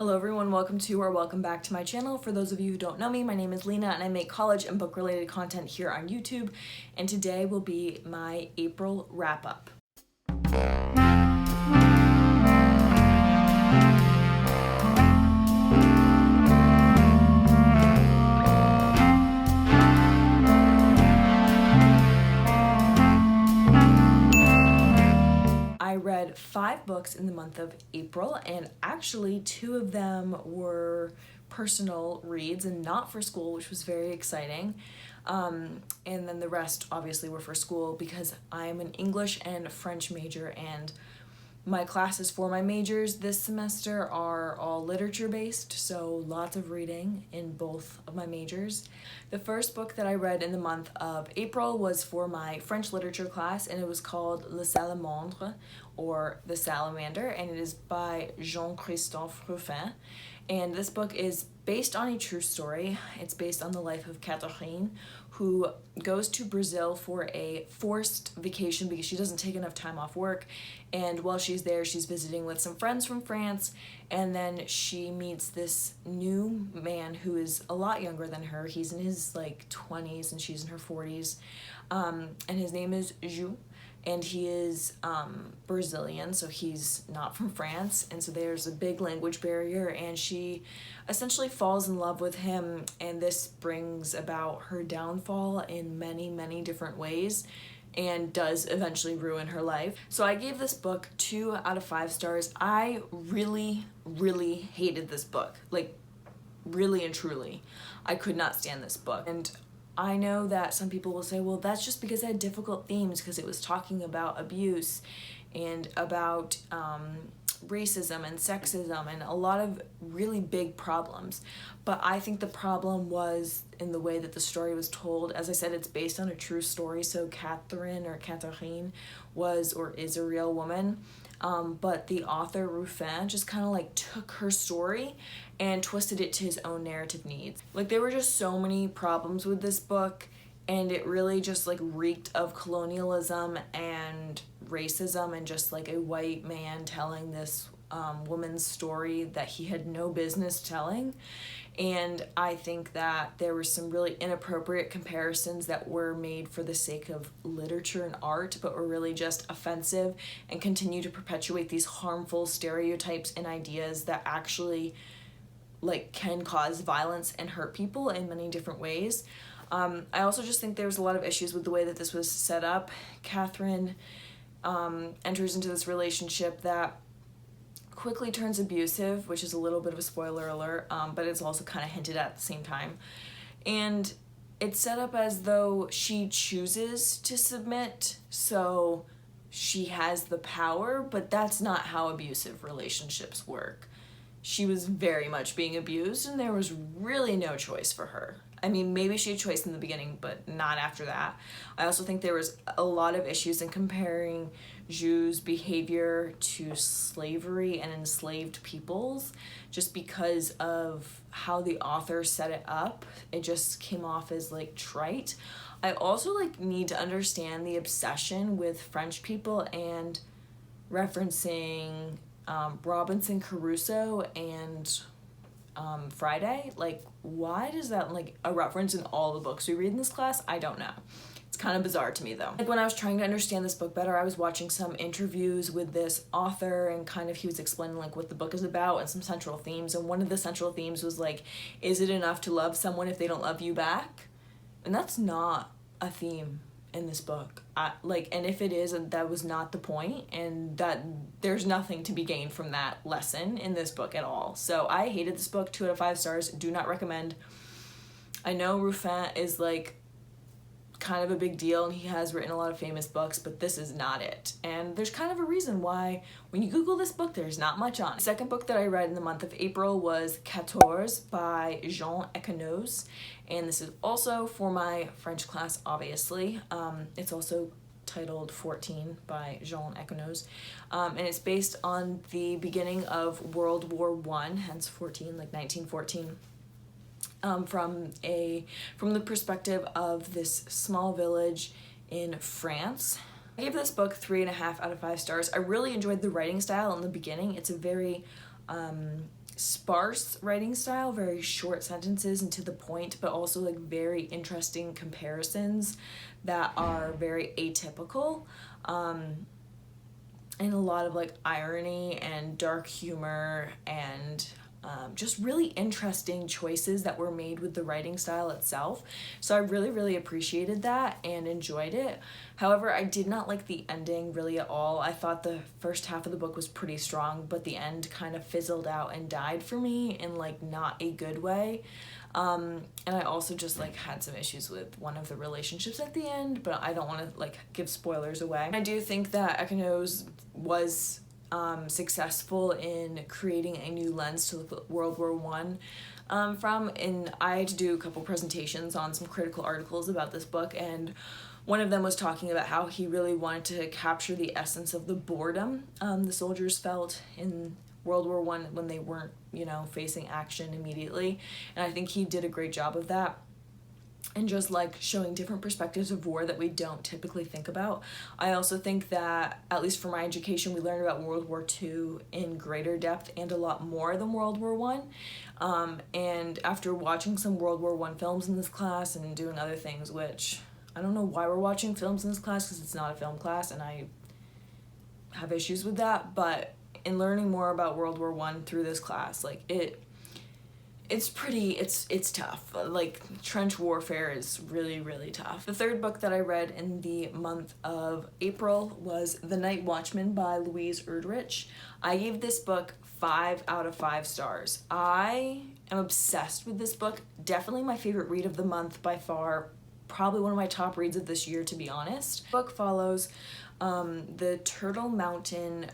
Hello everyone, welcome to or welcome back to my channel. For those of you who don't know me, my name is Lena and I make college and book related content here on YouTube, and today will be my April wrap up. I read 5 books in the month of April, and actually 2 of them were personal reads and not for school, which was very exciting. And then the rest obviously were for school because I'm an English and French major, and my classes for my majors this semester are all literature based, so lots of reading in both of my majors. The first book that I read in the month of April was for my French literature class, and it was called Le Salamandre, or The Salamander, and it is by Jean-Christophe Ruffin. And this book is based on a true story. It's based on the life of Catherine, who goes to Brazil for a forced vacation because she doesn't take enough time off work. And while she's there, she's visiting with some friends from France, and then she meets this new man who is a lot younger than her. He's in his 20s and she's in her 40s. And his name is Ju. And he is Brazilian, so he's not from France, and so there's a big language barrier, and she essentially falls in love with him, and this brings about her downfall in many, many different ways, and does eventually ruin her life. So I gave this book 2 out of 5 stars. I really, really hated this book. Really and truly. I could not stand this book. And I know that some people will say, well, that's just because it had difficult themes, because it was talking about abuse and about racism and sexism and a lot of really big problems. But I think the problem was in the way that the story was told. As I said, it's based on a true story, so Catherine was or is a real woman. But the author, Ruffin, just kind of took her story and twisted it to his own narrative needs. There were just so many problems with this book, and it really just reeked of colonialism and racism and just a white man telling this woman's story that he had no business telling. And I think that there were some really inappropriate comparisons that were made for the sake of literature and art, but were really just offensive and continue to perpetuate these harmful stereotypes and ideas that actually can cause violence and hurt people in many different ways. I also just think there's a lot of issues with the way that this was set up. Catherine enters into this relationship that quickly turns abusive, which is a little bit of a spoiler alert, but it's also kind of hinted at the same time. And it's set up as though she chooses to submit, so she has the power, but that's not how abusive relationships work. She was very much being abused, and there was really no choice for her. I mean, maybe she had choice in the beginning, but not after that. I also think there was a lot of issues in comparing Ju's behavior to slavery and enslaved peoples, just because of how the author set it up. It just came off as trite. I also need to understand the obsession with French people and referencing Robinson Crusoe and Friday. Why does that a reference in all the books we read in this class? I don't know. It's kind of bizarre to me though. When I was trying to understand this book better, I was watching some interviews with this author, and he was explaining what the book is about and some central themes, and one of the central themes was is it enough to love someone if they don't love you back? And that's not a theme in this book. And if it is, that was not the point, and that there's nothing to be gained from that lesson in this book at all. So I hated this book. 2 out of 5 stars. Do not recommend. I know Ruffin is kind of a big deal, and he has written a lot of famous books, but this is not it. And there's kind of a reason why when you Google this book, there's not much on it. The second book that I read in the month of April was 14 by Jean Econos, and this is also for my French class, obviously. It's also titled 14 by Jean Econos, and it's based on the beginning of World War I, hence 14, 1914. From the perspective of this small village in France. I gave this book 3.5 out of 5 stars. I really enjoyed the writing style in the beginning. It's a very sparse writing style, very short sentences and to the point, but also like very interesting comparisons that are very atypical, and a lot of like irony and dark humor and just really interesting choices that were made with the writing style itself. So I really, really appreciated that and enjoyed it. However, I did not like the ending really at all. I thought the first half of the book was pretty strong, but the end kind of fizzled out and died for me in like not a good way. And I also just like had some issues with one of the relationships at the end, but I don't want to like give spoilers away. I do think that Echoes was successful in creating a new lens to look at World War I from, and I had to do a couple presentations on some critical articles about this book, and one of them was talking about how he really wanted to capture the essence of the boredom the soldiers felt in World War I when they weren't, facing action immediately, and I think he did a great job of that. And just like showing different perspectives of war that we don't typically think about. I also think that, at least for my education, we learned about World War II in greater depth and a lot more than World War I. And after watching some World War I films in this class and doing other things, which I don't know why we're watching films in this class because it's not a film class and I have issues with that, but in learning more about World War I through this class, like it's tough. Like, trench warfare is really, really tough. The third book that I read in the month of April was The Night Watchman by Louise Erdrich. I gave this book 5 out of 5 stars. I am obsessed with this book. Definitely my favorite read of the month by far. Probably one of my top reads of this year, to be honest. The book follows the Turtle Mountain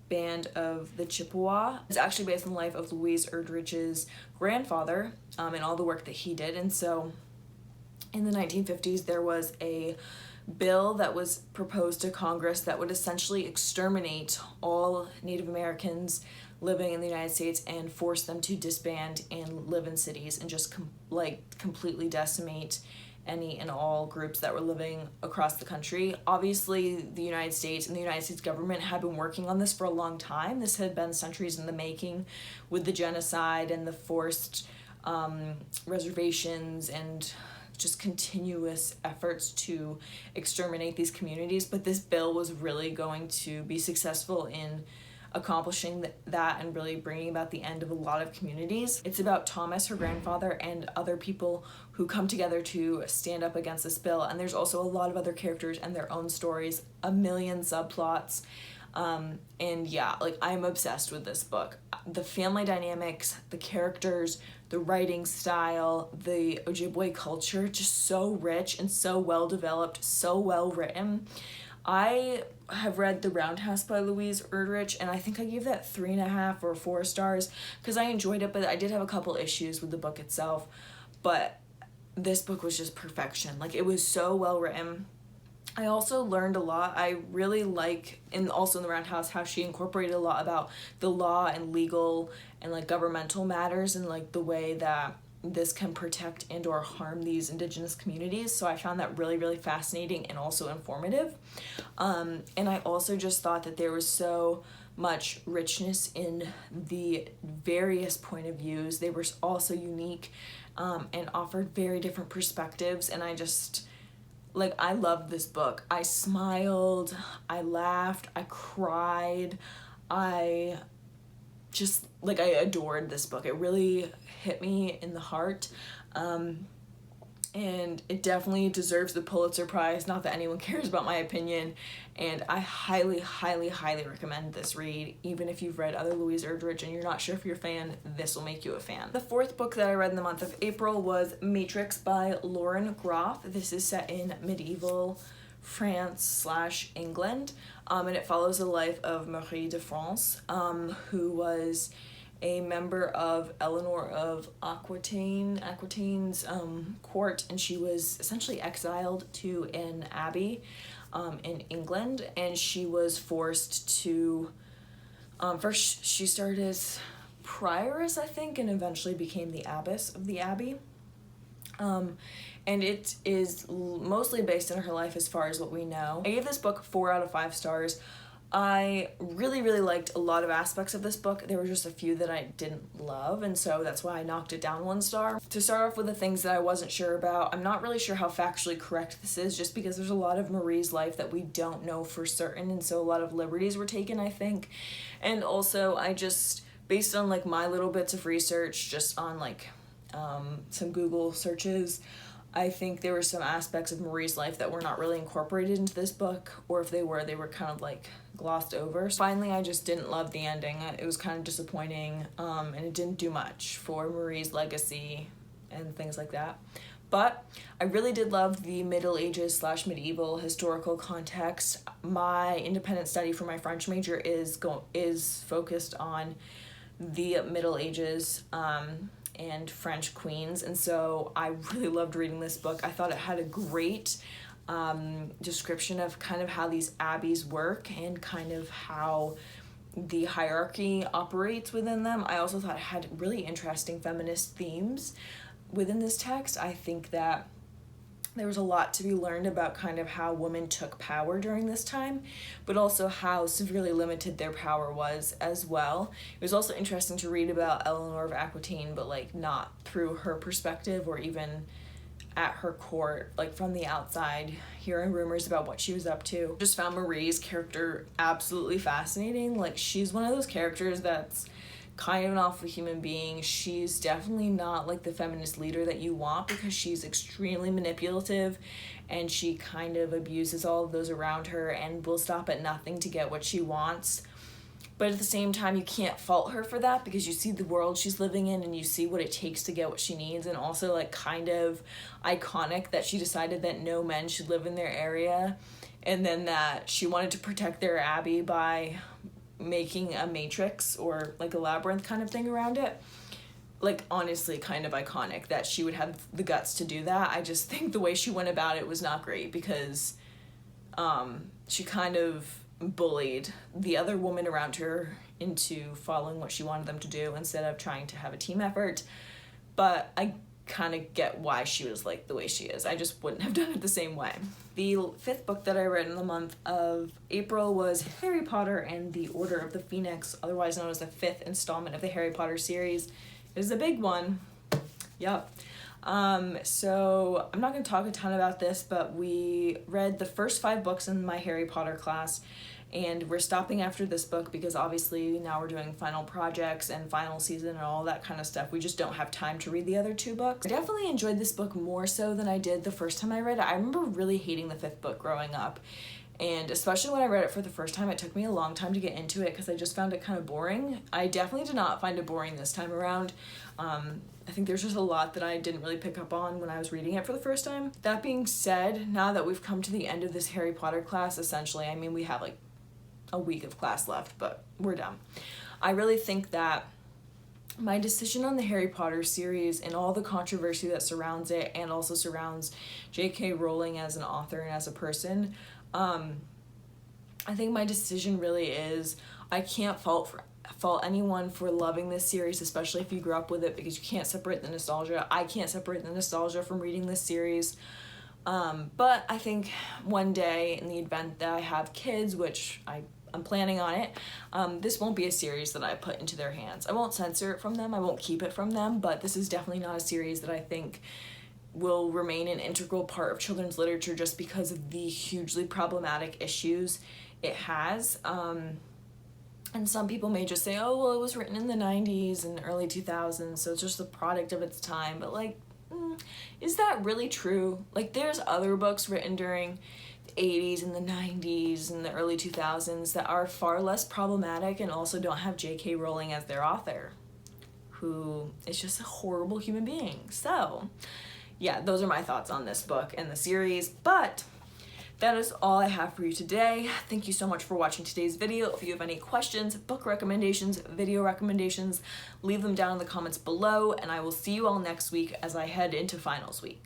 band of the Chippewa. It's actually based on the life of Louise Erdrich's grandfather and all the work that he did. And so in the 1950s, there was a bill that was proposed to Congress that would essentially exterminate all Native Americans living in the United States and force them to disband and live in cities and just completely decimate any and all groups that were living across the country. Obviously, the United States and the United States government had been working on this for a long time. This had been centuries in the making with the genocide and the forced reservations and just continuous efforts to exterminate these communities. But this bill was really going to be successful in accomplishing that and really bringing about the end of a lot of communities. It's about Thomas, her grandfather, and other people who come together to stand up against this bill. And there's also a lot of other characters and their own stories, a million subplots. And yeah, like, I'm obsessed with this book. The family dynamics, the characters, the writing style, the Ojibwe culture, just so rich and so well developed, so well written. I have read The Roundhouse by Louise Erdrich, and I think I gave that 3.5 or 4 stars because I enjoyed it, but I did have a couple issues with the book itself. But this book was just perfection. Like, it was so well written. I also learned a lot. I really like, and also in The Roundhouse, how she incorporated a lot about the law and legal and like governmental matters and like the way that this can protect and or harm these indigenous communities. So I found that really, really fascinating and also informative. And I also just thought that there was so much richness in the various point of views. They were also unique and offered very different perspectives. And I just, like, I loved this book. I smiled, I laughed, I cried, I just, like, I adored this book. It really hit me in the heart, and it definitely deserves the Pulitzer Prize. Not that anyone cares about my opinion, and I highly, highly, highly recommend this read. Even if you've read other Louise Erdrich and you're not sure if you're a fan, this will make you a fan. The fourth book that I read in the month of April was Matrix by Lauren Groff. This is set in medieval France/England, and it follows the life of Marie de France, who was a member of Eleanor of Aquitaine's court, and she was essentially exiled to an abbey in England, and she was forced to, first she started as prioress, I think, and eventually became the abbess of the abbey. And it is mostly based on her life as far as what we know. I gave this book 4 out of 5 stars. I really, really liked a lot of aspects of this book. There were just a few that I didn't love, and so that's why I knocked it down 1 star. To start off with the things that I wasn't sure about, I'm not really sure how factually correct this is, just because there's a lot of Marie's life that we don't know for certain, and so a lot of liberties were taken, I think. And also, I just, based on like my little bits of research, just on like some Google searches, I think there were some aspects of Marie's life that were not really incorporated into this book, or if they were kind of like glossed over. So finally, I just didn't love the ending. It was kind of disappointing, and it didn't do much for Marie's legacy and things like that. But I really did love the Middle Ages / medieval historical context. My independent study for my French major is focused on the Middle Ages, and French queens, and so I really loved reading this book. I thought it had a great description of kind of how these abbeys work and kind of how the hierarchy operates within them. I also thought it had really interesting feminist themes within this text. I think that there was a lot to be learned about kind of how women took power during this time, but also how severely limited their power was as well. It was also interesting to read about Eleanor of Aquitaine, but like not through her perspective or even at her court, like from the outside, hearing rumors about what she was up to. Just found Marie's character absolutely fascinating. Like, she's one of those characters that's kind of an awful human being. She's definitely not like the feminist leader that you want, because she's extremely manipulative and she kind of abuses all of those around her and will stop at nothing to get what she wants. But at the same time, you can't fault her for that, because you see the world she's living in and you see what it takes to get what she needs. And also, like, kind of iconic that she decided that no men should live in their area, and then that she wanted to protect their abbey by making a matrix or like a labyrinth kind of thing around it. Like, honestly, kind of iconic that she would have the guts to do that. I just think the way she went about it was not great, because she kind of bullied the other woman around her into following what she wanted them to do instead of trying to have a team effort. But I kind of get why she was like the way she is. I just wouldn't have done it the same way. The 5th book that I read in the month of April was Harry Potter and the Order of the Phoenix, otherwise known as the 5th installment of the Harry Potter series. It was a big one. Yep. So I'm not going to talk a ton about this, but we read the first 5 books in my Harry Potter class, and we're stopping after this book because obviously now we're doing final projects and final season and all that kind of stuff. We just don't have time to read the other 2 books. I definitely enjoyed this book more so than I did the first time I read it. I remember really hating the 5th book growing up, and especially when I read it for the first time, it took me a long time to get into it because I just found it kind of boring. I definitely did not find it boring this time around. I think there's just a lot that I didn't really pick up on when I was reading it for the first time. That being said, now that we've come to the end of this Harry Potter class, essentially, I mean, we have like a week of class left, but we're done. I really think that my decision on the Harry Potter series and all the controversy that surrounds it, and also surrounds J.K. Rowling as an author and as a person, I think my decision really is, I can't fault anyone for loving this series, especially if you grew up with it, because you can't separate the nostalgia. I can't separate the nostalgia from reading this series. But I think one day, in the event that I have kids, which I'm planning on it, this won't be a series that I put into their hands. I won't censor it from them, I won't keep it from them, but this is definitely not a series that I think will remain an integral part of children's literature, just because of the hugely problematic issues it has. And some people may just say, oh, well, it was written in the 90s and early 2000s, so it's just the product of its time. But, like, is that really true? Like, there's other books written during the 80s and the 90s and the early 2000s that are far less problematic and also don't have J.K. Rowling as their author, who is just a horrible human being. So, yeah, those are my thoughts on this book and the series, but that is all I have for you today. Thank you so much for watching today's video. If you have any questions, book recommendations, video recommendations, leave them down in the comments below, and I will see you all next week as I head into finals week.